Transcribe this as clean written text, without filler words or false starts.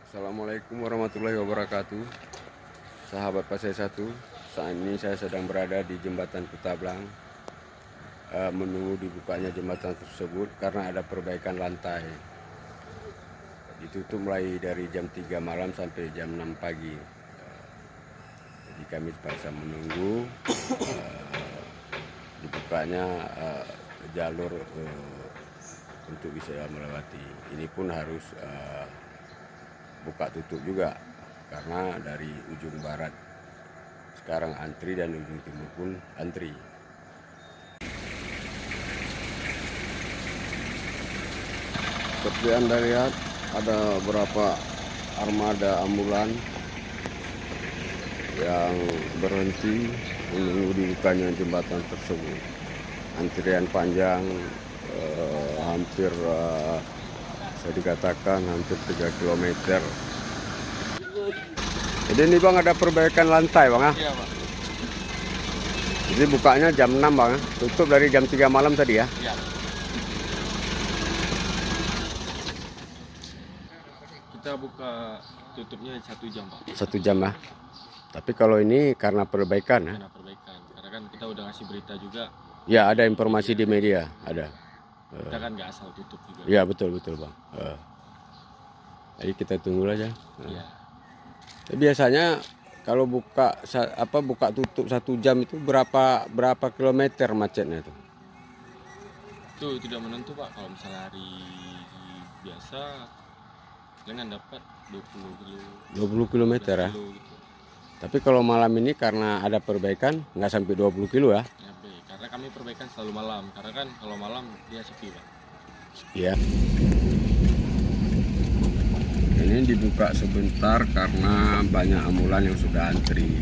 Assalamualaikum warahmatullahi wabarakatuh. Sahabat Pasai 1, saat ini saya sedang berada di jembatan Kutablang, menunggu dibukanya jembatan tersebut karena ada perbaikan lantai. Ditutup mulai dari jam 3 malam sampai jam 6 pagi. Jadi kami terpaksa menunggu dibukanya jalur untuk bisa melewati. Ini pun harus buka tutup juga karena dari ujung barat sekarang antri dan ujung timur pun antri. Seperti Anda lihat, ada beberapa armada ambulan yang berhenti menunggu dibukanya jembatan tersebut. Antrian panjang, hampir bisa dikatakan hampir 3 km. Jadi ini Bang ada perbaikan lantai Bang ya? Iya Pak. Jadi bukanya jam 6 Bang ya? Tutup dari jam 3 malam tadi ya? Iya. Kita buka tutupnya 1 jam Pak. 1 jam ya? Tapi kalau ini karena perbaikan ya? Karena perbaikan. Karena kan kita udah ngasih berita juga. Ya ada informasi di media, ada. Kita kan nggak asal tutup juga. Iya betul Bang. Jadi kita tunggu aja. Iya. Biasanya kalau buka tutup 1 jam itu berapa kilometer macetnya itu? Itu tidak menentu Pak. Kalau misalnya hari biasa dengan dapat 20 kilo. 20 km ya. Kilo gitu. Tapi kalau malam ini karena ada perbaikan nggak sampai 20 kilo ya? Nyampe. Karena kami perbaikan selalu malam. Karena kan kalau malam dia sepi Pak. Iya. Ini dibuka sebentar karena banyak ambulan yang sudah antri.